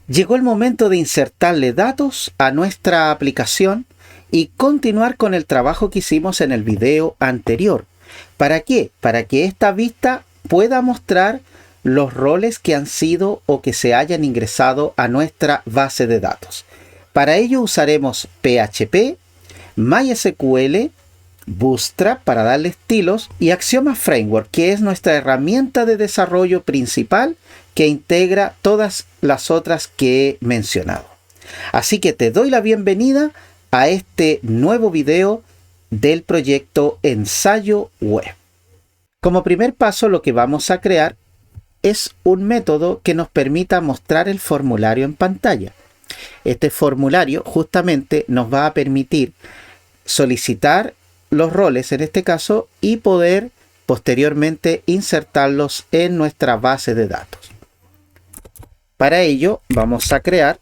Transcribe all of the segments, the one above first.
Llegó el momento de insertarle datos a nuestra aplicación y continuar con el trabajo que hicimos en el video anterior. ¿Para qué? Para que esta vista pueda mostrar los roles que han sido o que se hayan ingresado a nuestra base de datos. Para ello usaremos PHP, MySQL, Bootstrap para darle estilos y Axioma Framework, que es nuestra herramienta de desarrollo principal que integra todas las otras que he mencionado. Así que te doy la bienvenida a este nuevo video del proyecto Ensayo Web. Como primer paso, lo que vamos a crear es un método que nos permita mostrar el formulario en pantalla. Este formulario justamente nos va a permitir solicitar los roles en este caso y poder posteriormente insertarlos en nuestra base de datos. Para ello vamos a crear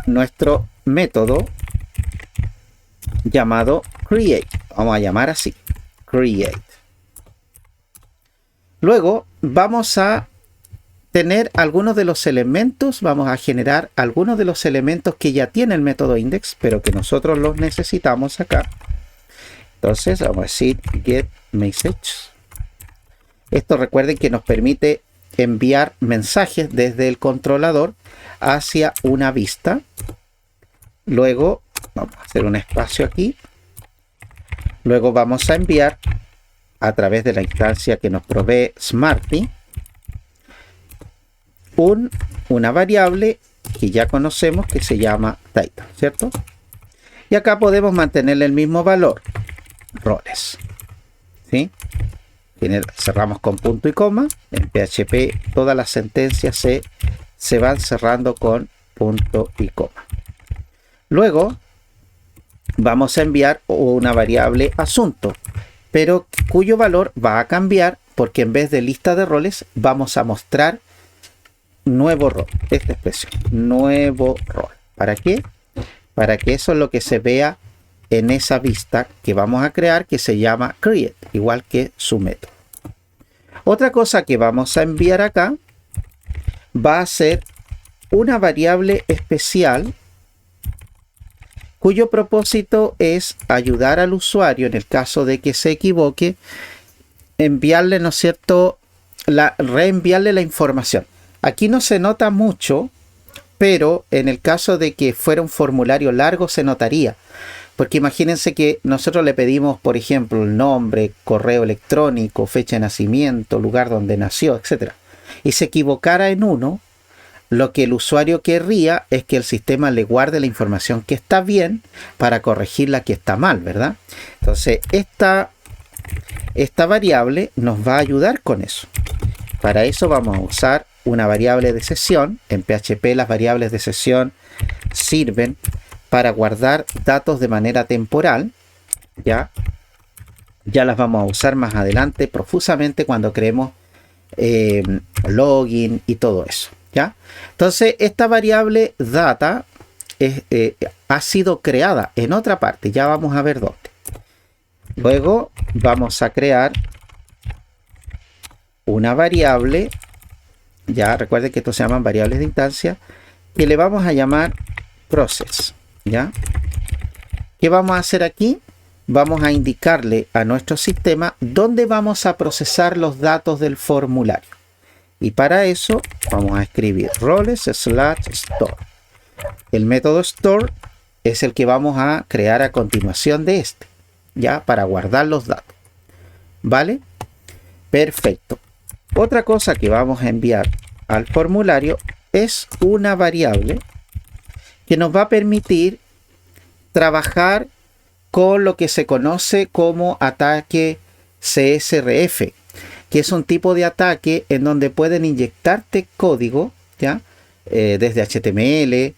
nuestro método llamado create. Vamos a llamar así, create. Luego vamos a tener algunos de los elementos, vamos a generar algunos de los elementos que ya tiene el método index, pero que nosotros los necesitamos acá. Entonces vamos a decir get message. Esto recuerden que nos permite enviar mensajes desde el controlador hacia una vista. Luego vamos a hacer un espacio aquí. Luego vamos a enviar a través de la instancia que nos provee Smarty una variable que ya conocemos que se llama title, ¿cierto? Y acá podemos mantenerle el mismo valor, roles, ¿sí? Cerramos con punto y coma. En PHP todas las sentencias se van cerrando con punto y coma. Luego vamos a enviar una variable asunto, pero cuyo valor va a cambiar porque en vez de lista de roles vamos a mostrar nuevo rol. Esta expresión, nuevo rol. ¿Para qué? Para que eso es lo que se vea en esa vista que vamos a crear, que se llama create, igual que su método. Otra cosa que vamos a enviar acá va a ser una variable especial cuyo propósito es ayudar al usuario en el caso de que se equivoque, enviarle, ¿no es cierto?, reenviarle la información. Aquí no se nota mucho, pero en el caso de que fuera un formulario largo se notaría. Porque imagínense que nosotros le pedimos, por ejemplo, el nombre, correo electrónico, fecha de nacimiento, lugar donde nació, etc. Y se equivocara en uno, lo que el usuario querría es que el sistema le guarde la información que está bien para corregir la que está mal, ¿verdad? Entonces, esta variable nos va a ayudar con eso. Para eso vamos a usar una variable de sesión. En PHP las variables de sesión sirven para guardar datos de manera temporal. Ya las vamos a usar más adelante profusamente cuando creemos login y todo eso. ¿Ya? Entonces esta variable data ha sido creada en otra parte. Ya vamos a ver dónde. Luego vamos a crear una variable. Ya recuerden que estos se llaman variables de instancia, que le vamos a llamar process. ¿Ya? ¿Qué vamos a hacer aquí? Vamos a indicarle a nuestro sistema dónde vamos a procesar los datos del formulario. Y para eso vamos a escribir roles/store. El método store es el que vamos a crear a continuación de este, ya, para guardar los datos. ¿Vale? Perfecto. Otra cosa que vamos a enviar al formulario es una variable que nos va a permitir trabajar con lo que se conoce como ataque CSRF, que es un tipo de ataque en donde pueden inyectarte código, ¿ya? Desde HTML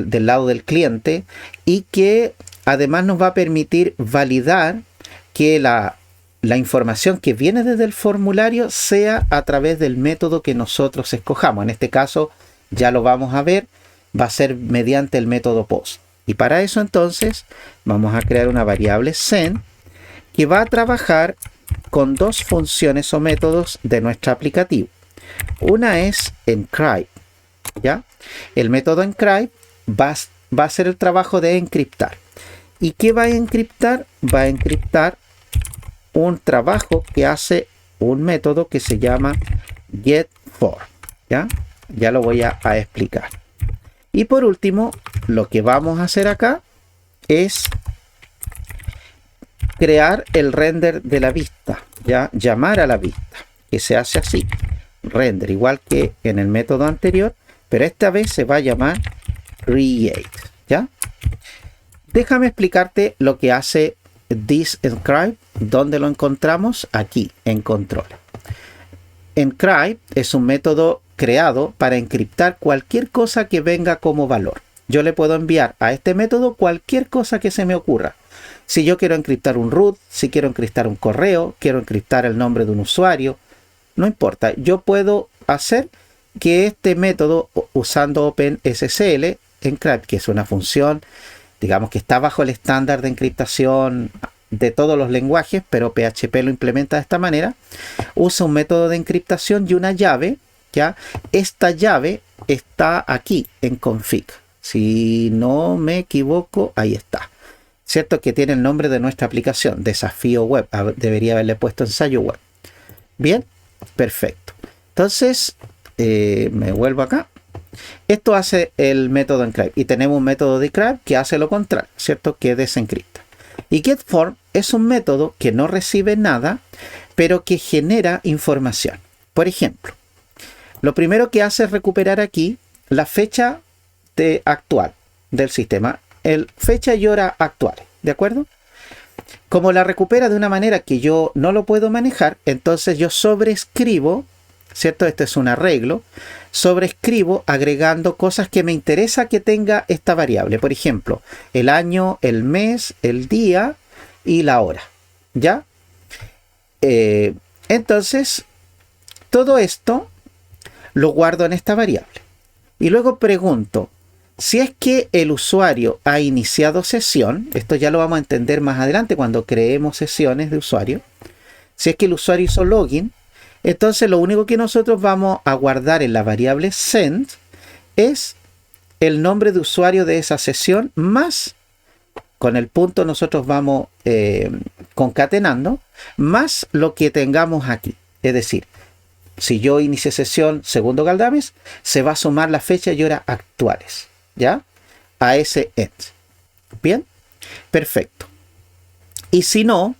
del lado del cliente, y que además nos va a permitir validar que la información que viene desde el formulario sea a través del método que nosotros escojamos. En este caso ya lo vamos a ver, va a ser mediante el método post. Y para eso entonces vamos a crear una variable send que va a trabajar con dos funciones o métodos de nuestro aplicativo. Una es encrypt, ¿ya? El método encrypt va a hacer el trabajo de encriptar. ¿Y qué va a encriptar? Va a encriptar un trabajo que hace un método que se llama getForm, ¿ya? Ya lo voy a explicar. Y por último, lo que vamos a hacer acá es crear el render de la vista, ¿ya? Llamar a la vista, que se hace así, render, igual que en el método anterior, pero esta vez se va a llamar create, ¿ya? Déjame explicarte lo que hace thisEncrypt, donde lo encontramos aquí en control. Encrypt es un método creado para encriptar cualquier cosa que venga como valor. Yo le puedo enviar a este método cualquier cosa que se me ocurra. Si yo quiero encriptar un root, si quiero encriptar un correo, quiero encriptar el nombre de un usuario, no importa. Yo puedo hacer que este método, usando OpenSSL Encrypt, que es una función, digamos que está bajo el estándar de encriptación de todos los lenguajes, pero PHP lo implementa de esta manera, usa un método de encriptación y una llave, ¿ya? Esta llave está aquí en config. Si no me equivoco, ahí está. Cierto que tiene el nombre de nuestra aplicación, Desafío Web. Debería haberle puesto ensayo web. Bien, perfecto. Entonces, me vuelvo acá. Esto hace el método encrypt. Y tenemos un método decrypt que hace lo contrario, ¿cierto? Que desencripta. Y getForm es un método que no recibe nada, pero que genera información. Por ejemplo, lo primero que hace es recuperar aquí la fecha actual del sistema. El fecha y hora actuales, ¿de acuerdo? Como la recupera de una manera que yo no lo puedo manejar, entonces yo sobrescribo, ¿cierto? Este es un arreglo. Sobrescribo agregando cosas que me interesa que tenga esta variable. Por ejemplo, el año, el mes, el día y la hora, ¿ya? Entonces, todo esto lo guardo en esta variable. Y luego pregunto, si es que el usuario ha iniciado sesión, esto ya lo vamos a entender más adelante cuando creemos sesiones de usuario. Si es que el usuario hizo login, entonces lo único que nosotros vamos a guardar en la variable send es el nombre de usuario de esa sesión, más, con el punto nosotros vamos concatenando, más lo que tengamos aquí. Es decir, si yo inicié sesión segundo Galdames, se va a sumar la fecha y hora actuales, ¿ya? A ese end. Bien, perfecto. Y si no,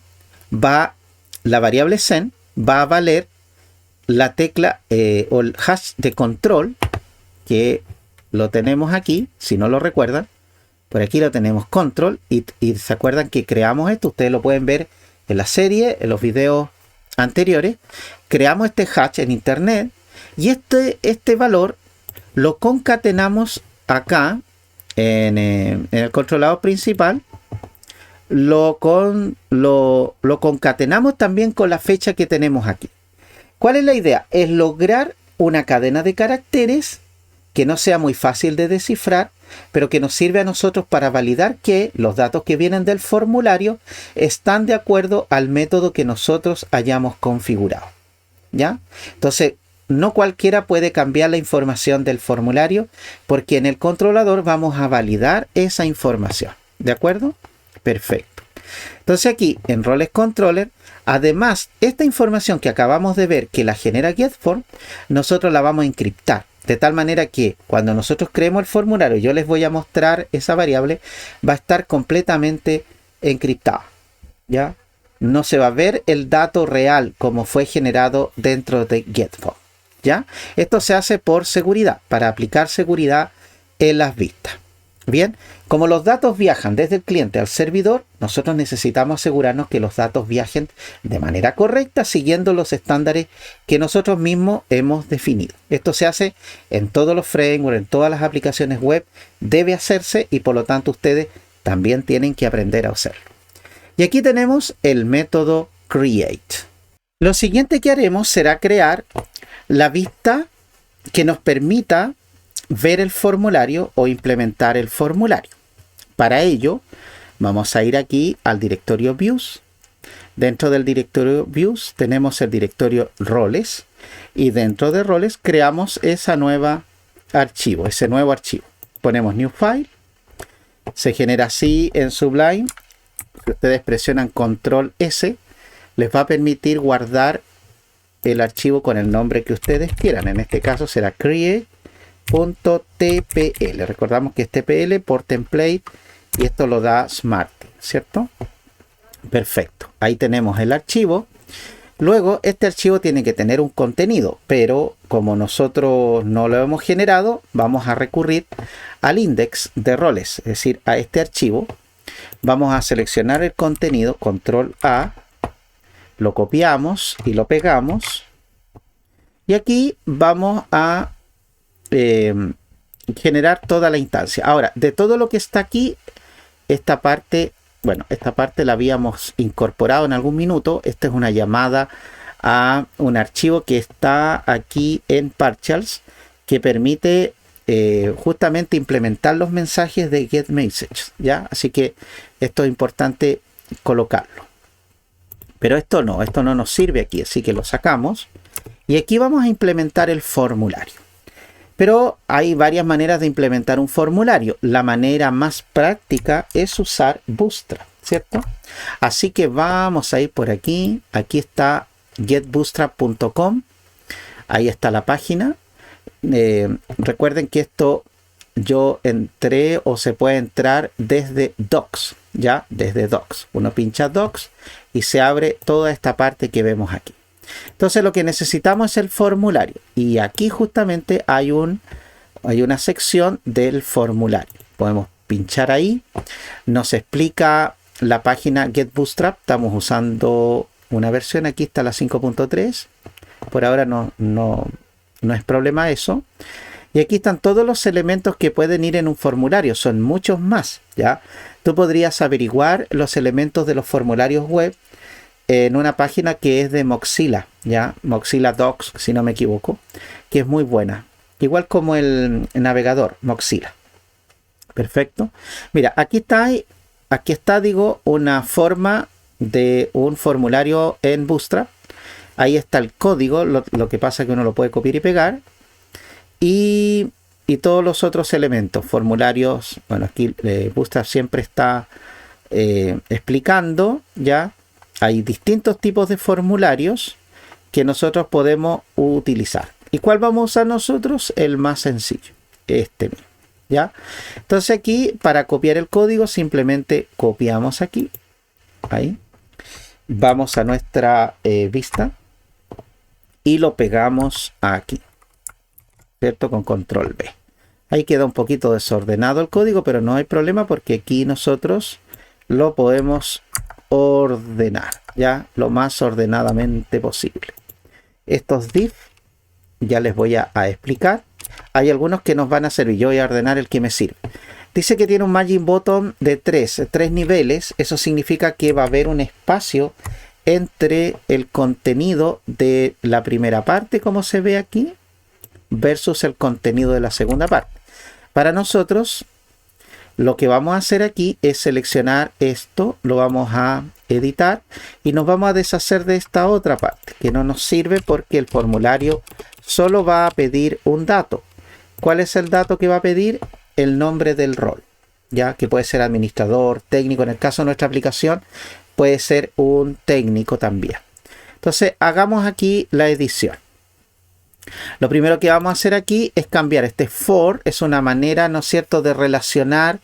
la variable send va a valer la tecla o el hash de control, que lo tenemos aquí, si no lo recuerdan, por aquí lo tenemos control, y se acuerdan que creamos esto, ustedes lo pueden ver en la serie, en los videos anteriores. Creamos este hash en internet y este valor lo concatenamos acá en el controlador principal, lo concatenamos también con la fecha que tenemos aquí. ¿Cuál es la idea? Es lograr una cadena de caracteres que no sea muy fácil de descifrar, pero que nos sirve a nosotros para validar que los datos que vienen del formulario están de acuerdo al método que nosotros hayamos configurado, ¿ya? Entonces, no cualquiera puede cambiar la información del formulario, porque en el controlador vamos a validar esa información, ¿de acuerdo? Perfecto. Entonces aquí en roles controller, además, esta información que acabamos de ver que la genera getForm, nosotros la vamos a encriptar. De tal manera que cuando nosotros creemos el formulario, yo les voy a mostrar esa variable, va a estar completamente encriptada, ¿ya? No se va a ver el dato real como fue generado dentro de getForm, ¿ya? Esto se hace por seguridad, para aplicar seguridad en las vistas. Bien, como los datos viajan desde el cliente al servidor, nosotros necesitamos asegurarnos que los datos viajen de manera correcta, siguiendo los estándares que nosotros mismos hemos definido. Esto se hace en todos los frameworks, en todas las aplicaciones web, debe hacerse, y por lo tanto ustedes también tienen que aprender a hacerlo. Y aquí tenemos el método create. Lo siguiente que haremos será crear la vista que nos permita ver el formulario o implementar el formulario. Para ello, vamos a ir aquí al directorio Views. Dentro del directorio Views tenemos el directorio Roles, y dentro de Roles creamos esa nueva archivo, ese nuevo archivo. Ponemos New File. Se genera así en Sublime. Si ustedes presionan Control S, les va a permitir guardar el archivo con el nombre que ustedes quieran. En este caso será create.tpl. Recordamos que es TPL por template y esto lo da Smarty, ¿cierto? Perfecto. Ahí tenemos el archivo. Luego, este archivo tiene que tener un contenido, pero como nosotros no lo hemos generado, vamos a recurrir al index de roles, es decir, a este archivo. Vamos a seleccionar el contenido, Control A, lo copiamos y lo pegamos. Y aquí vamos a generar toda la instancia. Ahora, de todo lo que está aquí, esta parte la habíamos incorporado en algún minuto. Esta es una llamada a un archivo que está aquí en Partials, que permite justamente implementar los mensajes de getMessage, ¿ya? Así que esto es importante colocarlo. Pero esto no nos sirve aquí, así que lo sacamos. Y aquí vamos a implementar el formulario. Pero hay varias maneras de implementar un formulario. La manera más práctica es usar Bootstrap, ¿cierto? Así que vamos a ir por aquí. Aquí está getbootstrap.com. Ahí está la página. Recuerden que esto yo entré o se puede entrar desde Docs, ¿ya? Desde Docs. Uno pincha Docs y se abre toda esta parte que vemos aquí. Entonces lo que necesitamos es el formulario y aquí justamente hay una sección del formulario. Podemos pinchar ahí. Nos explica la página Get Bootstrap. Estamos usando una versión, aquí está la 5.3. Por ahora no es problema eso. Y aquí están todos los elementos que pueden ir en un formulario. Son muchos más, ¿ya? Tú podrías averiguar los elementos de los formularios web en una página que es de Mozilla, ¿ya? Mozilla Docs, si no me equivoco, que es muy buena. Igual como el navegador Mozilla. Perfecto. Mira, aquí está, una forma de un formulario en Bootstrap. Ahí está el código, lo que pasa es que uno lo puede copiar y pegar. Y todos los otros elementos, formularios, bueno, aquí Bootstrap siempre está explicando, ¿ya? Hay distintos tipos de formularios que nosotros podemos utilizar. ¿Y cuál vamos a usar nosotros? El más sencillo, este mismo, ¿ya? Entonces aquí, para copiar el código, simplemente copiamos aquí, ahí. Vamos a nuestra vista y lo pegamos aquí, ¿cierto? Con Control V. Ahí queda un poquito desordenado el código, pero no hay problema porque aquí nosotros lo podemos ordenar, ya lo más ordenadamente posible. Estos div ya les voy a explicar. Hay algunos que nos van a servir. Yo voy a ordenar el que me sirve. Dice que tiene un margin bottom de 3 niveles. Eso significa que va a haber un espacio entre el contenido de la primera parte, como se ve aquí, versus el contenido de la segunda parte. Para nosotros, lo que vamos a hacer aquí es seleccionar esto, lo vamos a editar y nos vamos a deshacer de esta otra parte que no nos sirve porque el formulario solo va a pedir un dato. ¿Cuál es el dato que va a pedir? El nombre del rol, ya que puede ser administrador, técnico. En el caso de nuestra aplicación puede ser un técnico también. Entonces hagamos aquí la edición. Lo primero que vamos a hacer aquí es cambiar este for. Es una manera, ¿no es cierto?, de relacionar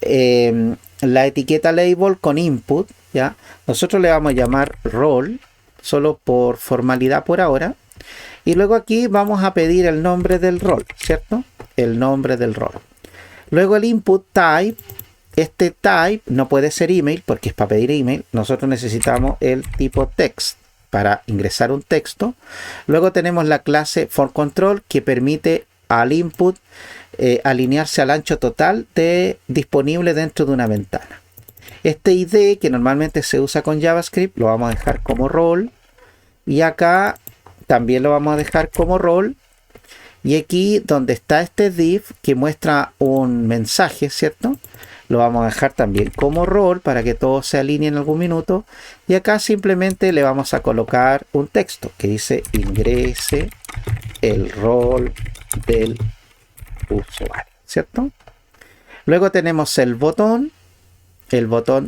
la etiqueta label con input, ¿ya? Nosotros le vamos a llamar role, solo por formalidad por ahora. Y luego aquí vamos a pedir el nombre del rol, ¿cierto? El nombre del rol. Luego el input type. Este type no puede ser email porque es para pedir email. Nosotros necesitamos el tipo text para ingresar un texto. Luego tenemos la clase forControl que permite al input alinearse al ancho total disponible dentro de una ventana. Este ID que normalmente se usa con JavaScript lo vamos a dejar como role y acá también lo vamos a dejar como role. Y aquí donde está este div que muestra un mensaje, ¿cierto? Lo vamos a dejar también como role para que todo se alinee en algún minuto. Y acá simplemente le vamos a colocar un texto que dice ingrese el rol del usuario, ¿cierto? Luego tenemos el botón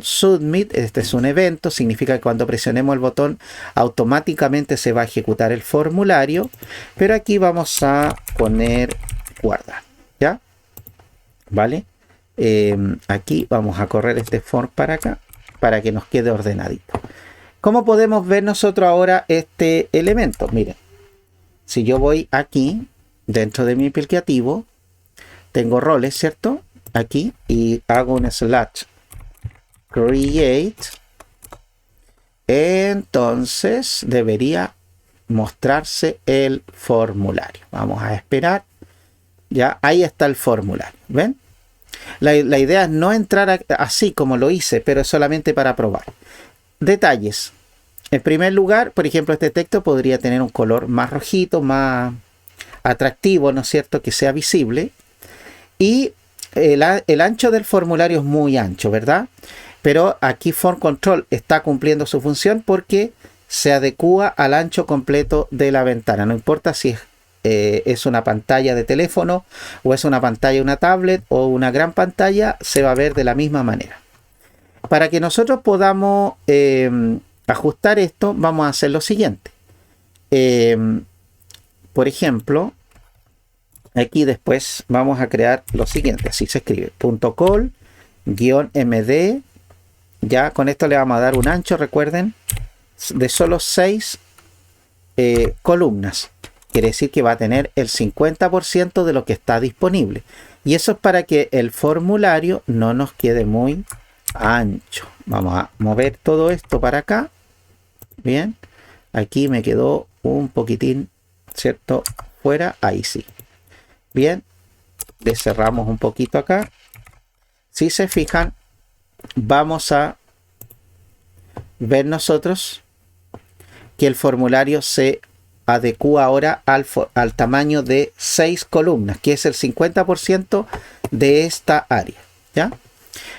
Submit. Este es un evento, significa que cuando presionemos el botón automáticamente se va a ejecutar el formulario, pero aquí vamos a poner guardar, ¿ya? ¿Vale? Aquí vamos a correr este form para acá, para que nos quede ordenadito. ¿Cómo podemos ver nosotros ahora este elemento? Miren, si yo voy aquí, dentro de mi aplicativo, tengo roles, ¿cierto? Aquí, y hago un / create, entonces debería mostrarse el formulario. Vamos a esperar. Ya, ahí está el formulario. ¿Ven? La idea es no entrar así como lo hice, pero es solamente para probar. Detalles. En primer lugar, por ejemplo, este texto podría tener un color más rojito, más atractivo, ¿no es cierto? Que sea visible. Y el ancho del formulario es muy ancho, ¿verdad? Pero aquí Form Control está cumpliendo su función porque se adecúa al ancho completo de la ventana. No importa si es una pantalla de teléfono o es una pantalla de una tablet o una gran pantalla, se va a ver de la misma manera. Para que nosotros podamos ajustar esto, vamos a hacer lo siguiente. Por ejemplo, aquí después vamos a crear lo siguiente. Así se escribe. .col-md. Ya con esto le vamos a dar un ancho, recuerden, de solo 6 columnas. Quiere decir que va a tener el 50% de lo que está disponible. Y eso es para que el formulario no nos quede muy ancho. Vamos a mover todo esto para acá. Bien. Aquí me quedó un poquitín, ¿cierto? Fuera. Ahí sí. Bien. Le cerramos un poquito acá. Si se fijan, vamos a ver nosotros que el formulario se adecúa ahora al tamaño de 6 columnas, que es el 50% de esta área, ¿ya?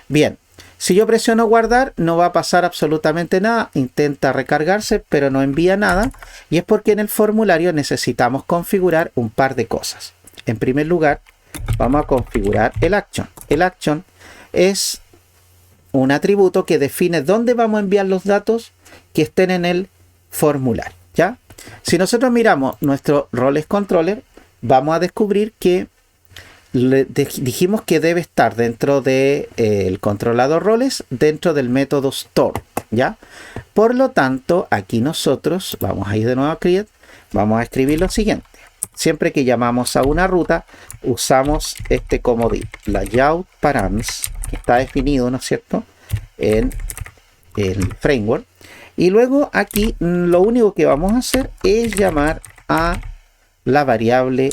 Bien, si yo presiono guardar, no va a pasar absolutamente nada. Intenta recargarse, pero no envía nada. Y es porque en el formulario necesitamos configurar un par de cosas. En primer lugar, vamos a configurar el action. El action es un atributo que define dónde vamos a enviar los datos que estén en el formulario, ¿ya? Si nosotros miramos nuestro roles controller, vamos a descubrir que dijimos que debe estar dentro del controlador roles, dentro del método store, ¿ya? Por lo tanto, aquí nosotros vamos a ir de nuevo a create, vamos a escribir lo siguiente. Siempre que llamamos a una ruta, usamos este comodín, layout params, que está definido, ¿no es cierto?, en el framework. Y luego aquí lo único que vamos a hacer es llamar a la variable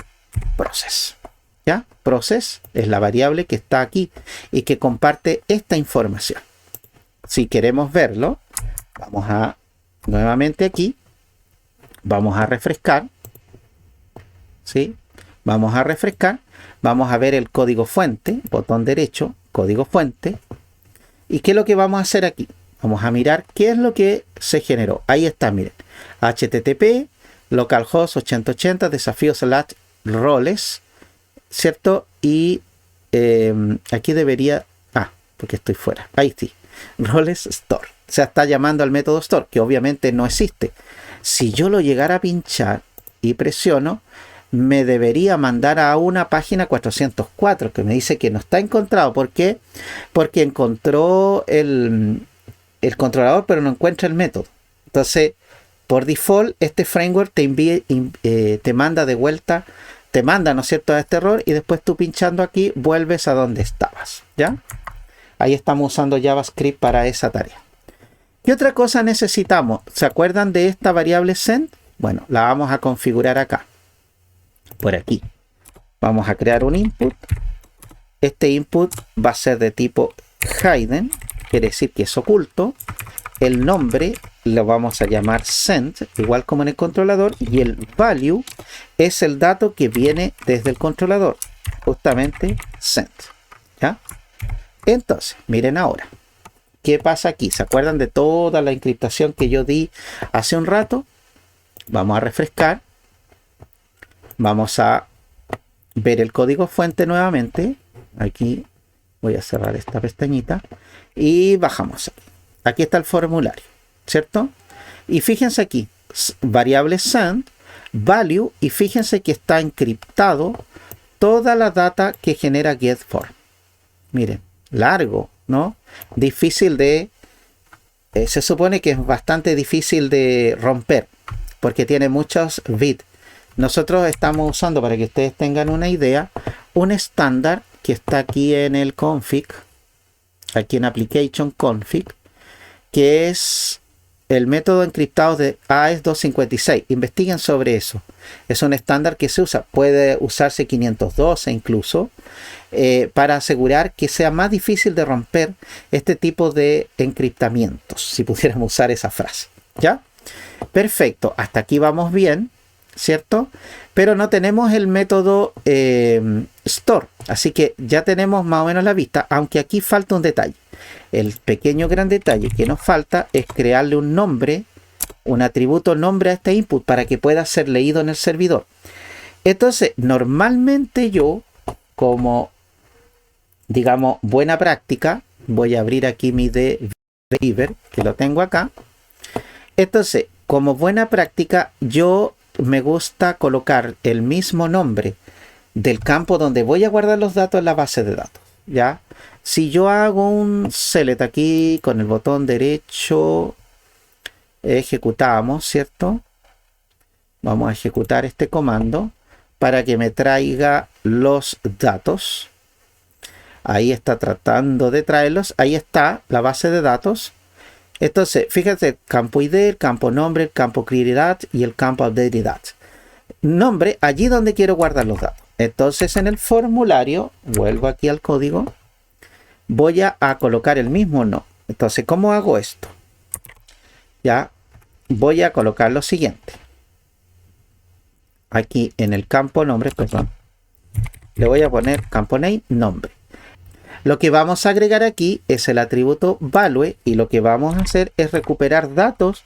process. ¿Ya? Process es la variable que está aquí y que comparte esta información. Si queremos verlo, vamos a nuevamente aquí, vamos a refrescar. ¿Sí? Vamos a refrescar, vamos a ver el código fuente, botón derecho, código fuente. ¿Y qué es lo que vamos a hacer aquí? Vamos a mirar qué es lo que se generó. Ahí está, miren. HTTP, localhost 8080, desafío/roles, ¿cierto? Y aquí debería... porque estoy fuera. Ahí sí. Roles store. O sea, está llamando al método store, que obviamente no existe. Si yo lo llegara a pinchar y presiono, me debería mandar a una página 404 que me dice que no está encontrado. ¿Por qué? Porque encontró el controlador, pero no encuentra el método. Entonces, por default, este framework te manda de vuelta, te manda, ¿no es cierto?, a este error, y después tú pinchando aquí vuelves a donde estabas, ¿ya? Ahí estamos usando JavaScript para esa tarea. ¿Qué otra cosa necesitamos? ¿Se acuerdan de esta variable send? Bueno, la vamos a configurar acá. Por aquí. Vamos a crear un input. Este input va a ser de tipo hidden, quiere decir que es oculto. El nombre lo vamos a llamar send, igual como en el controlador, y el value es el dato que viene desde el controlador, justamente send, ¿ya? Entonces, miren ahora, ¿qué pasa aquí? ¿Se acuerdan de toda la encriptación que yo di hace un rato? Vamos a refrescar. Vamos a ver el código fuente nuevamente. Aquí voy a cerrar esta pestañita y bajamos. Aquí está el formulario, ¿cierto? Y fíjense aquí, variable send, value, y fíjense que está encriptado toda la data que genera getForm. Miren, largo, ¿no? Difícil de... se supone que es bastante difícil de romper porque tiene muchos bits. Nosotros estamos usando, para que ustedes tengan una idea, un estándar que está aquí en el config, aquí en application config, que es el método encriptado de AES-256. Investiguen sobre eso. Es un estándar que se usa, puede usarse 512 incluso, para asegurar que sea más difícil de romper este tipo de encriptamientos, si pudiéramos usar esa frase. ¿Ya? Perfecto, hasta aquí vamos bien, ¿cierto? Pero no tenemos el método store, así que ya tenemos más o menos la vista, aunque aquí falta un detalle. El pequeño gran detalle que nos falta es crearle un nombre, un atributo nombre a este input para que pueda ser leído en el servidor. Entonces, normalmente yo, como digamos buena práctica, voy a abrir aquí mi driver, que lo tengo acá. Entonces, como buena práctica, yo me gusta colocar el mismo nombre del campo donde voy a guardar los datos en la base de datos, ¿ya? Si yo hago un select aquí con el botón derecho, ejecutamos, ¿cierto? Vamos a ejecutar este comando para que me traiga los datos. Ahí está tratando de traerlos. Ahí está la base de datos. Entonces, fíjate, campo ID, el campo nombre, el campo created at y el campo updated at. Nombre, allí donde quiero guardar los datos. Entonces, en el formulario, vuelvo aquí al código, voy a colocar el mismo no. Entonces, ¿cómo hago esto? Ya, voy a colocar lo siguiente. Aquí en el campo nombre, perdón, le voy a poner campo name, nombre. Lo que vamos a agregar aquí es el atributo value y lo que vamos a hacer es recuperar datos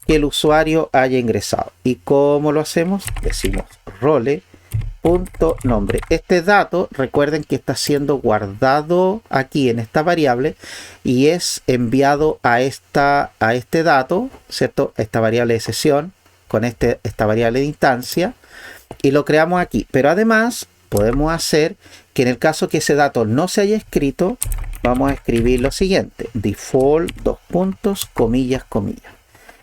que el usuario haya ingresado. ¿Y cómo lo hacemos? Decimos role.nombre. Este dato, recuerden que está siendo guardado aquí en esta variable y es enviado a este dato, ¿cierto? Esta variable de sesión con esta variable de instancia y lo creamos aquí. Pero además podemos hacer que en el caso que ese dato no se haya escrito, vamos a escribir lo siguiente: default, dos puntos, comillas, comillas.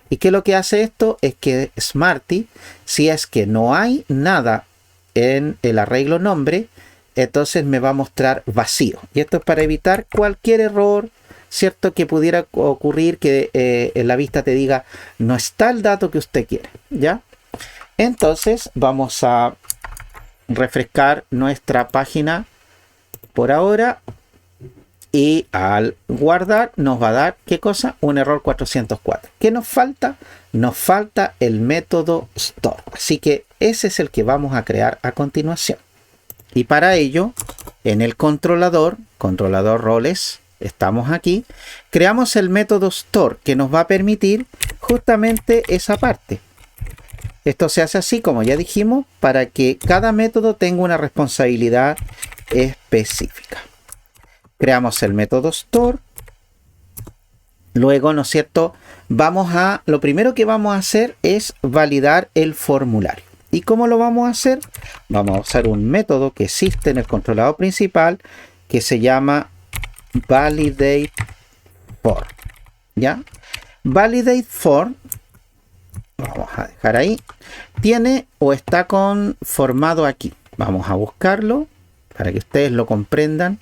¿Y qué es lo que hace esto? Es que Smarty, si es que no hay nada en el arreglo nombre, entonces me va a mostrar vacío. Y esto es para evitar cualquier error, ¿cierto? Que pudiera ocurrir que en la vista te diga no está el dato que usted quiere, ¿ya? Entonces vamos a refrescar nuestra página por ahora y al guardar nos va a dar, ¿qué cosa? Un error 404. ¿Qué nos falta? Nos falta el método store. Así que ese es el que vamos a crear a continuación. Y para ello, en el controlador roles, estamos aquí, creamos el método store que nos va a permitir justamente esa parte. Esto se hace así, como ya dijimos, para que cada método tenga una responsabilidad específica. Creamos el método store. Luego, ¿no es cierto? Lo primero que vamos a hacer es validar el formulario. ¿Y cómo lo vamos a hacer? Vamos a usar un método que existe en el controlador principal que se llama validate for. ¿Ya? Validate for, vamos a dejar ahí, tiene o está conformado aquí. Vamos a buscarlo para que ustedes lo comprendan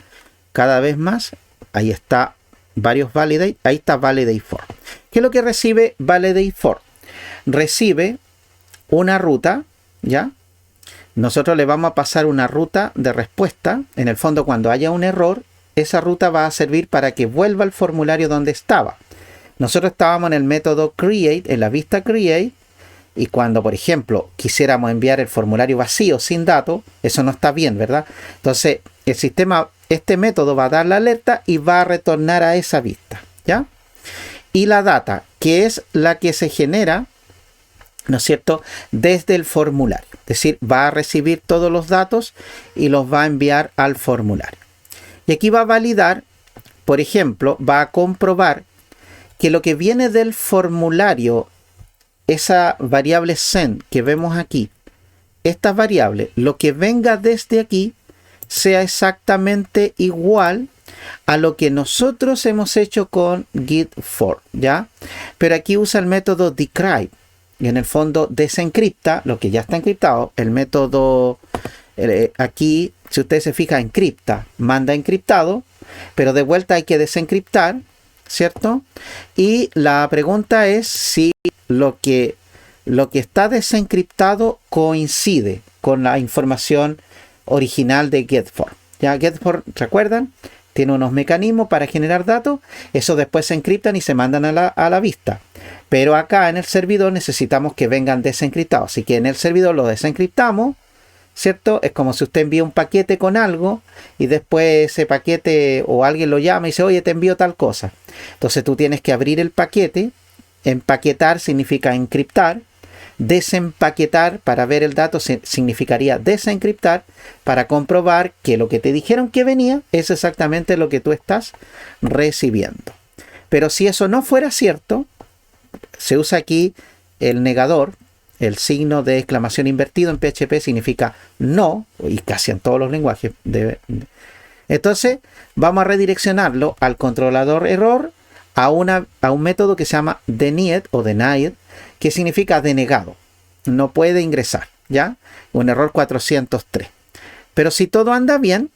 cada vez más. Ahí está varios validate, ahí está validate for. ¿Qué es lo que recibe validate for? Recibe una ruta, ¿ya? Nosotros le vamos a pasar una ruta de respuesta. En el fondo, cuando haya un error, esa ruta va a servir para que vuelva al formulario donde estaba. Nosotros estábamos en el método create, en la vista create, y cuando, por ejemplo, quisiéramos enviar el formulario vacío sin datos, eso no está bien, ¿verdad? Entonces, el sistema, este método va a dar la alerta y va a retornar a esa vista, ¿ya? Y la data, que es la que se genera ¿no es cierto?, desde el formulario. Es decir, va a recibir todos los datos y los va a enviar al formulario. Y aquí va a validar, por ejemplo, va a comprobar que lo que viene del formulario, esa variable send que vemos aquí, esta variable, lo que venga desde aquí, sea exactamente igual a lo que nosotros hemos hecho con get_for, ¿ya? Pero aquí usa el método decrypt y en el fondo desencripta lo que ya está encriptado. El método aquí, si ustedes se fijan, encripta, manda encriptado, pero de vuelta hay que desencriptar, ¿cierto? Y la pregunta es si lo que está desencriptado coincide con la información original de get_for. Ya get_for, ¿recuerdan? Tiene unos mecanismos para generar datos. Eso después se encriptan y se mandan a la vista. Pero acá en el servidor necesitamos que vengan desencriptados. Así que en el servidor lo desencriptamos, ¿cierto? Es como si usted envía un paquete con algo y después ese paquete o alguien lo llama y dice, oye, te envío tal cosa. Entonces tú tienes que abrir el paquete. Empaquetar significa encriptar. Desempaquetar para ver el dato significaría desencriptar para comprobar que lo que te dijeron que venía es exactamente lo que tú estás recibiendo. Pero si eso no fuera cierto, se usa aquí el negador, el signo de exclamación invertido en PHP significa no, y casi en todos los lenguajes. Entonces vamos a redireccionarlo al controlador error a un método que se llama denied o denied, que significa denegado. No puede ingresar, ¿ya? Un error 403. Pero si todo anda bien,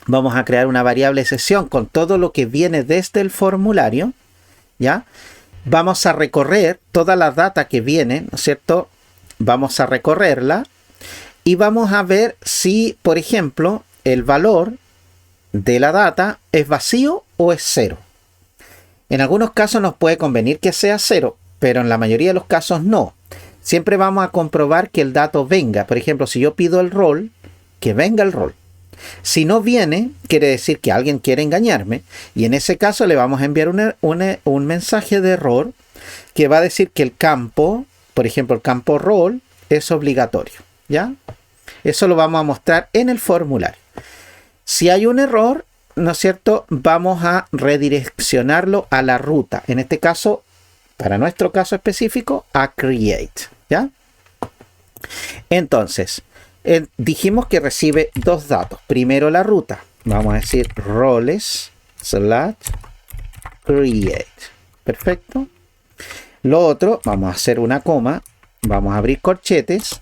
vamos a crear una variable sesión con todo lo que viene desde el formulario, ¿ya? Vamos a recorrer toda la data que viene, ¿no es cierto? Vamos a recorrerla y vamos a ver si, por ejemplo, el valor de la data es vacío o es 0. En algunos casos nos puede convenir que sea 0, pero en la mayoría de los casos no. Siempre vamos a comprobar que el dato venga. Por ejemplo, si yo pido el rol, que venga el rol. Si no viene, quiere decir que alguien quiere engañarme. Y en ese caso le vamos a enviar un mensaje de error que va a decir que el campo, por ejemplo, el campo rol, es obligatorio, ¿ya? Eso lo vamos a mostrar en el formulario. Si hay un error, ¿no es cierto?, vamos a redireccionarlo a la ruta. En este caso, para nuestro caso específico, a create, ¿ya? Entonces, dijimos que recibe dos datos. Primero la ruta. Vamos a decir roles/create. Perfecto. Lo otro, vamos a hacer una coma. Vamos a abrir corchetes.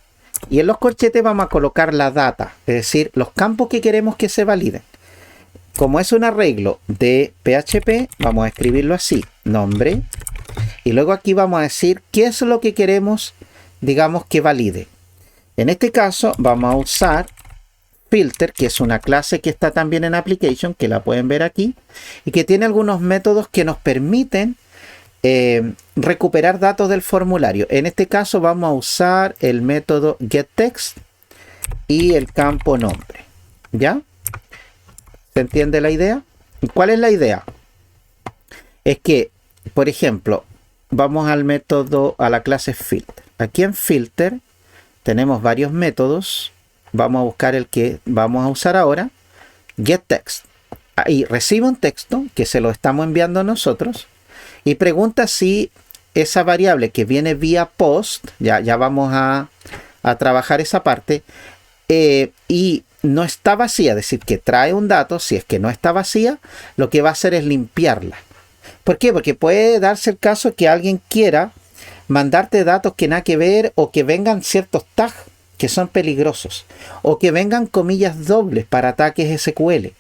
Y en los corchetes vamos a colocar la data. Es decir, los campos que queremos que se validen. Como es un arreglo de PHP, vamos a escribirlo así. Nombre. Y luego aquí vamos a decir qué es lo que queremos, digamos, que valide. En este caso vamos a usar filter, que es una clase que está también en application, que la pueden ver aquí, y que tiene algunos métodos que nos permiten recuperar datos del formulario. En este caso vamos a usar el método getText y el campo nombre. ¿Ya? ¿Se entiende la idea? ¿Cuál es la idea? Es que, por ejemplo, vamos al método, a la clase filter. Aquí en filter tenemos varios métodos. Vamos a buscar el que vamos a usar ahora. GetText. Ahí recibe un texto que se lo estamos enviando a nosotros y pregunta si esa variable que viene vía post, ya vamos a trabajar esa parte, y no está vacía, es decir, que trae un dato. Si es que no está vacía, lo que va a hacer es limpiarla. ¿Por qué? Porque puede darse el caso que alguien quiera mandarte datos que nada que ver, o que vengan ciertos tags que son peligrosos, o que vengan comillas dobles para ataques SQL.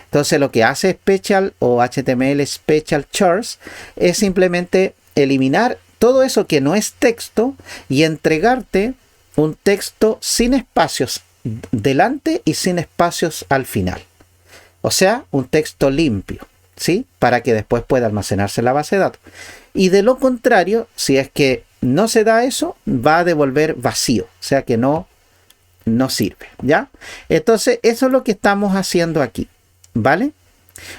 Entonces lo que hace Special o HTML Special Charts es simplemente eliminar todo eso que no es texto y entregarte un texto sin espacios delante y sin espacios al final. O sea, un texto limpio, ¿sí? Para que después pueda almacenarse en la base de datos. Y de lo contrario, si es que no se da eso, va a devolver vacío. O sea que no sirve, ¿ya? Entonces, eso es lo que estamos haciendo aquí, ¿vale?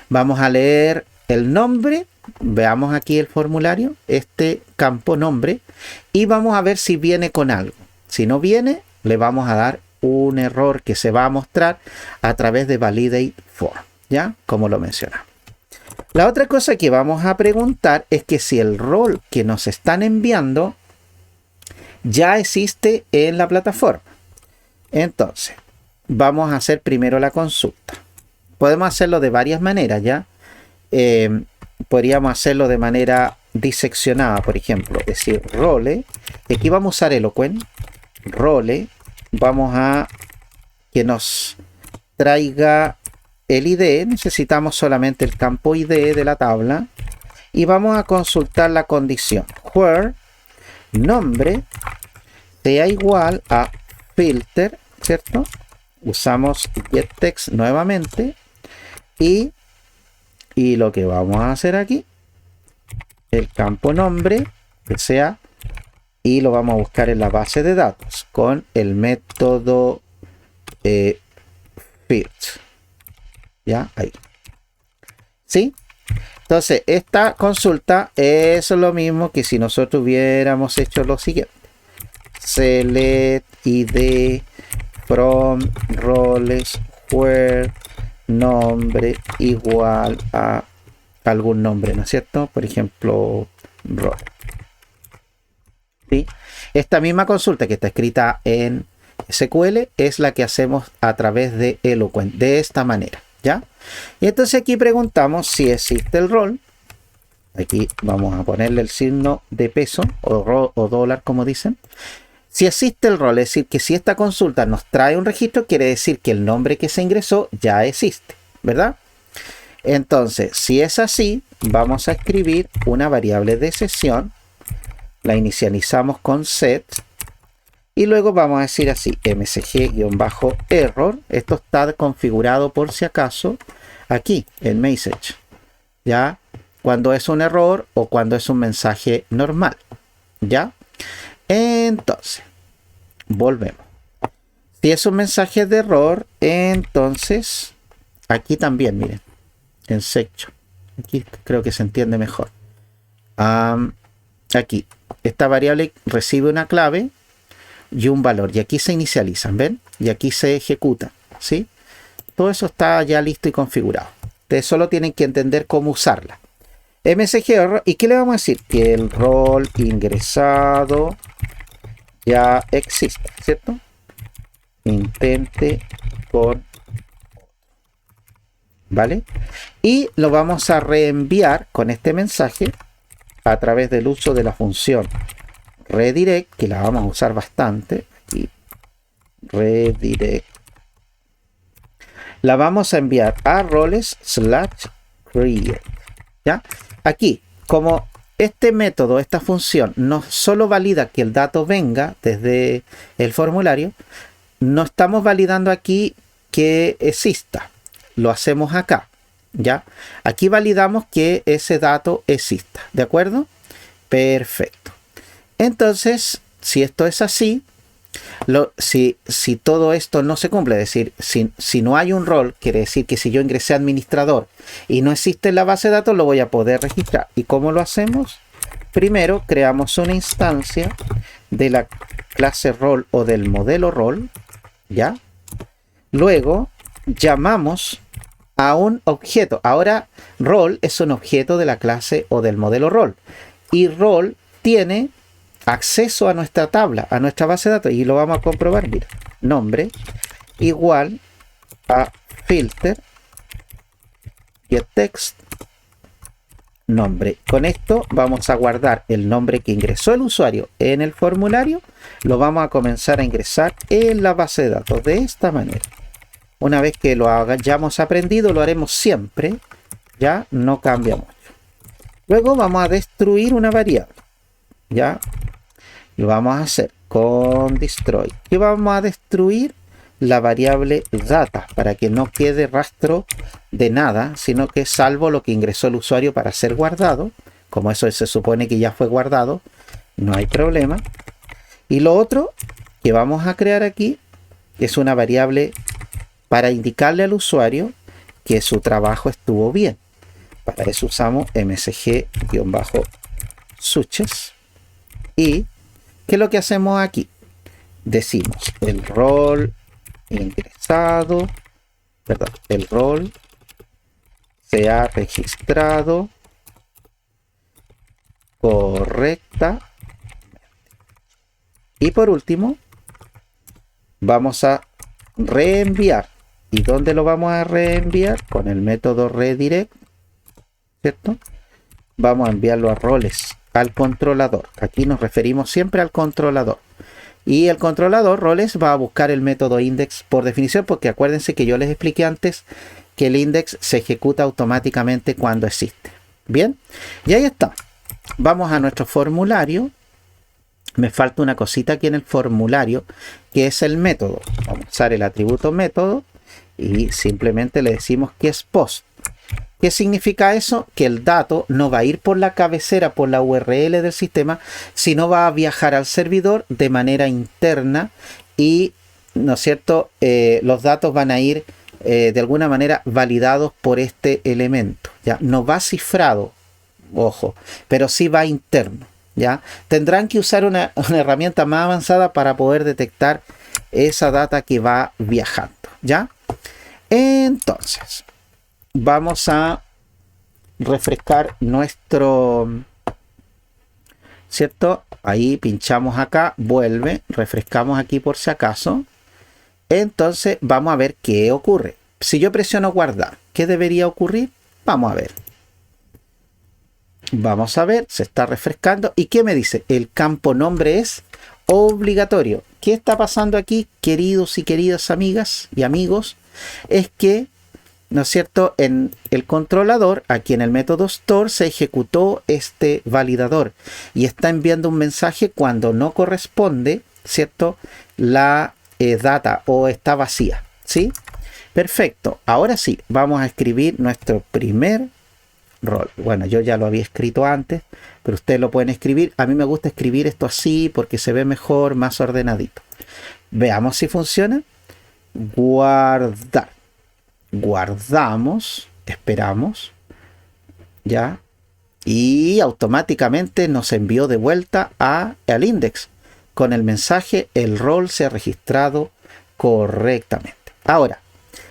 Vamos a leer el nombre veamos aquí el formulario, este campo nombre, y vamos a ver si viene con algo. Si no viene, le vamos a dar un error que se va a mostrar a través de validate form, ¿ya? Como lo mencionamos. La otra cosa que vamos a preguntar es que si el rol que nos están enviando ya existe en la plataforma. Entonces, vamos a hacer primero la consulta. Podemos hacerlo de varias maneras, ¿ya? Podríamos hacerlo de manera diseccionada, por ejemplo, es decir, role. Y aquí vamos a usar Eloquent. Role. Vamos a que nos traiga el ID. Necesitamos solamente el campo ID de la tabla. Y vamos a consultar la condición. Where nombre sea igual a filter, ¿cierto? Usamos getText nuevamente. Y lo que vamos a hacer aquí, el campo nombre, que sea, y lo vamos a buscar en la base de datos con el método field. Ya, ahí. ¿Sí? Entonces, esta consulta es lo mismo que si nosotros hubiéramos hecho lo siguiente. Select id from roles where nombre igual a algún nombre, ¿no es cierto? Por ejemplo, rol. ¿Sí? Esta misma consulta que está escrita en SQL es la que hacemos a través de Eloquent, de esta manera, ¿ya? Y entonces aquí preguntamos si existe el rol. Aquí vamos a ponerle el signo de peso o dólar, como dicen. Si existe el rol, es decir, que si esta consulta nos trae un registro, quiere decir que el nombre que se ingresó ya existe, ¿verdad? Entonces, si es así, vamos a escribir una variable de sesión. La inicializamos con set. Y luego vamos a decir así, msg-error. Esto está configurado por si acaso aquí, en message. ¿Ya? Cuando es un error o cuando es un mensaje normal. ¿Ya? Entonces, volvemos. Si es un mensaje de error, entonces, aquí también, miren, en section. Aquí creo que se entiende mejor. Aquí, esta variable recibe una clave y un valor. Y aquí se inicializan, ¿ven? Y aquí se ejecuta, ¿sí? Todo eso está ya listo y configurado. Ustedes solo tienen que entender cómo usarla. MSG, ¿y qué le vamos a decir? Que el rol ingresado ya existe, ¿cierto? Intente con, ¿vale? Y lo vamos a reenviar con este mensaje a través del uso de la función redirect, que la vamos a usar bastante. Aquí, redirect. La vamos a enviar a roles/create, ¿ya? Aquí, como este método, esta función, no solo valida que el dato venga desde el formulario, no estamos validando aquí que exista. Lo hacemos acá, ¿ya? Aquí validamos que ese dato exista, ¿de acuerdo? Perfecto. Entonces, si esto es así, si todo esto no se cumple, es decir, si no hay un rol, quiere decir que si yo ingresé administrador y no existe en la base de datos, lo voy a poder registrar. ¿Y cómo lo hacemos? Primero, creamos una instancia de la clase rol o del modelo rol, ¿ya? Luego, llamamos a un objeto. Ahora, rol es un objeto de la clase o del modelo rol. Y rol tiene acceso a nuestra tabla, a nuestra base de datos, y lo vamos a comprobar. Mira, nombre igual a filter getText nombre. Con esto vamos a guardar el nombre que ingresó el usuario en el formulario, lo vamos a comenzar a ingresar en la base de datos de esta manera. Una vez que lo hayamos aprendido, lo haremos siempre, ya no cambia mucho. Luego vamos a destruir una variable, ya lo vamos a hacer con destroy, y vamos a destruir la variable data para que no quede rastro de nada, sino que salvo lo que ingresó el usuario para ser guardado. Como eso se supone que ya fue guardado, no hay problema. Y lo otro que vamos a crear aquí es una variable para indicarle al usuario que su trabajo estuvo bien. Para eso usamos msg-switches. ¿Y qué es lo que hacemos aquí? Decimos el rol ingresado, perdón, el rol se ha registrado correcta. Y por último, vamos a reenviar. ¿Y dónde lo vamos a reenviar? Con el método redirect, ¿cierto? Vamos a enviarlo a roles, al controlador. Aquí nos referimos siempre al controlador. Y el controlador roles va a buscar el método index por definición, porque acuérdense que yo les expliqué antes que el index se ejecuta automáticamente cuando existe. Bien, y ahí está. Vamos a nuestro formulario. Me falta una cosita aquí en el formulario, que es el método. Vamos a usar el atributo método y simplemente le decimos que es post. ¿Qué significa eso? Que el dato no va a ir por la cabecera, por la URL del sistema, sino va a viajar al servidor de manera interna y, ¿no es cierto?, los datos van a ir de alguna manera validados por este elemento. ¿Ya? No va cifrado, ojo, pero sí va interno. ¿Ya? Tendrán que usar una herramienta más avanzada para poder detectar esa data que va viajando. ¿Ya? Entonces, vamos a refrescar nuestro, ¿cierto? Ahí pinchamos acá, vuelve, refrescamos aquí por si acaso. Entonces vamos a ver qué ocurre. Si yo presiono guardar, ¿qué debería ocurrir? Vamos a ver. Vamos a ver, se está refrescando. ¿Y qué me dice? El campo nombre es obligatorio. ¿Qué está pasando aquí, queridos y queridas amigas y amigos? Es que, ¿no es cierto?, en el controlador, aquí en el método store, se ejecutó este validador y está enviando un mensaje cuando no corresponde, ¿cierto?, la data o está vacía, ¿sí? Perfecto. Ahora sí, vamos a escribir nuestro primer rol. Bueno, yo ya lo había escrito antes, pero ustedes lo pueden escribir. A mí me gusta escribir esto así porque se ve mejor, más ordenadito. Veamos si funciona. Guardar. Guardamos, esperamos, ya, y automáticamente nos envió de vuelta al index con el mensaje: el rol se ha registrado correctamente. Ahora,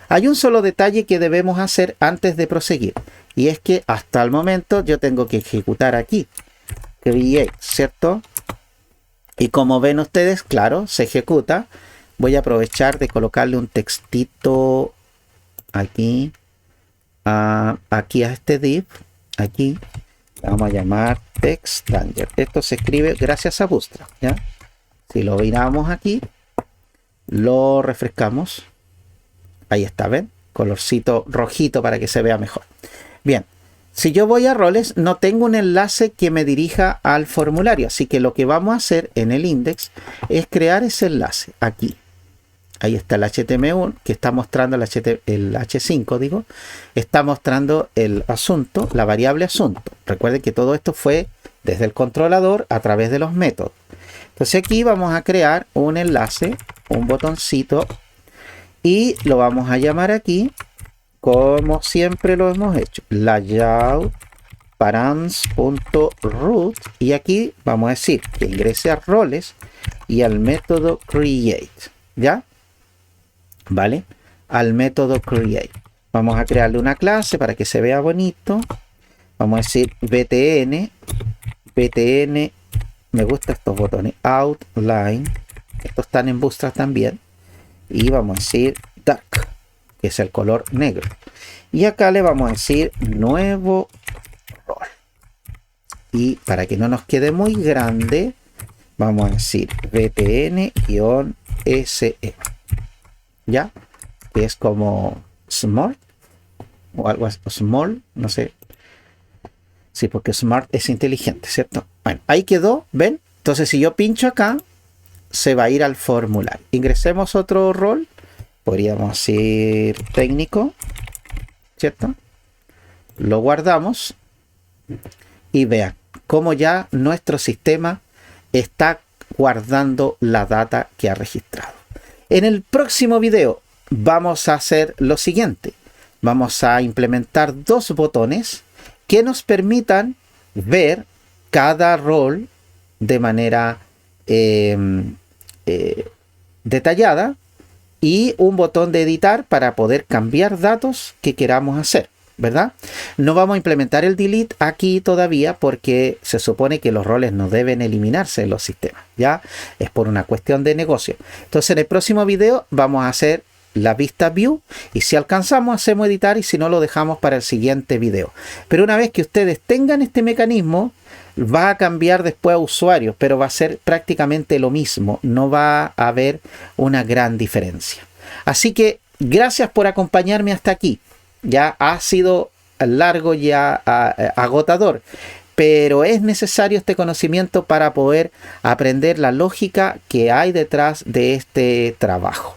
hay un solo detalle que debemos hacer antes de proseguir, y es que hasta el momento yo tengo que ejecutar aquí create, ¿cierto? Y como ven ustedes, claro, se ejecuta. Voy a aprovechar de colocarle un textito aquí, aquí a este div, aquí, vamos a llamar TextRanger. Esto se escribe gracias a Bootstrap, ¿ya? Si lo miramos aquí, lo refrescamos, ahí está, ¿ven? Colorcito rojito para que se vea mejor. Bien, si yo voy a roles, no tengo un enlace que me dirija al formulario, así que lo que vamos a hacer en el index es crear ese enlace aquí. Ahí está el HTML que está mostrando el H5, digo, está mostrando el asunto, la variable asunto. Recuerden que todo esto fue desde el controlador a través de los métodos. Entonces aquí vamos a crear un enlace, un botoncito, y lo vamos a llamar aquí, como siempre lo hemos hecho, layout params.root, y aquí vamos a decir que ingrese a roles y al método create, ¿ya? ¿Vale? Al método create. Vamos a crearle una clase para que se vea bonito. Vamos a decir btn, me gustan estos botones, outline, estos están en Bootstrap también, y vamos a decir dark, que es el color negro, y acá le vamos a decir nuevo rol, y para que no nos quede muy grande vamos a decir btn-se, ¿ya? Que es como smart o algo así, small, no sé. Sí, porque smart es inteligente, ¿cierto? Bueno, ahí quedó, ¿ven? Entonces si yo pincho acá, se va a ir al formulario. Ingresemos otro rol, podríamos decir técnico, ¿cierto? Lo guardamos y vean cómo ya nuestro sistema está guardando la data que ha registrado. En el próximo video vamos a hacer lo siguiente. Vamos a implementar dos botones que nos permitan ver cada rol de manera detallada y un botón de editar para poder cambiar datos que queramos hacer, ¿verdad? No vamos a implementar el delete aquí todavía porque se supone que los roles no deben eliminarse en los sistemas, ¿ya? Es por una cuestión de negocio. Entonces en el próximo video vamos a hacer la vista view y si alcanzamos hacemos editar y si no lo dejamos para el siguiente video. Pero una vez que ustedes tengan este mecanismo, va a cambiar después a usuarios, pero va a ser prácticamente lo mismo. No va a haber una gran diferencia. Así que gracias por acompañarme hasta aquí. Ya ha sido largo, ya agotador, pero es necesario este conocimiento para poder aprender la lógica que hay detrás de este trabajo.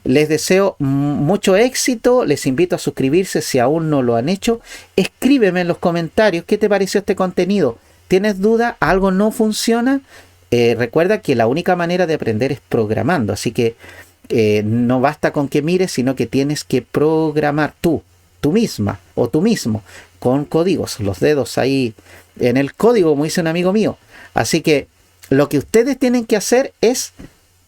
Les deseo mucho éxito, les invito a suscribirse si aún no lo han hecho. Escríbeme en los comentarios qué te pareció este contenido. ¿Tienes duda? ¿Algo no funciona? Recuerda que la única manera de aprender es programando, así que no basta con que mires, sino que tienes que programar tú misma o tú mismo, con códigos, los dedos ahí en el código, como dice un amigo mío. Así que lo que ustedes tienen que hacer es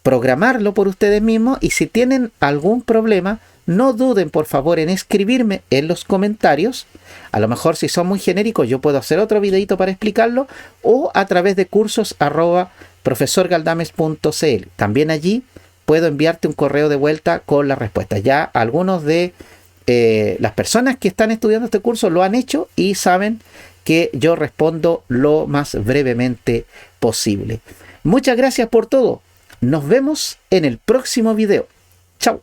programarlo por ustedes mismos y si tienen algún problema, no duden por favor en escribirme en los comentarios. A lo mejor si son muy genéricos yo puedo hacer otro videito para explicarlo o a través de cursos@profesorgaldames.cl. También allí puedo enviarte un correo de vuelta con la respuesta. Ya algunos de las personas que están estudiando este curso lo han hecho y saben que yo respondo lo más brevemente posible. Muchas gracias por todo. Nos vemos en el próximo video. Chao.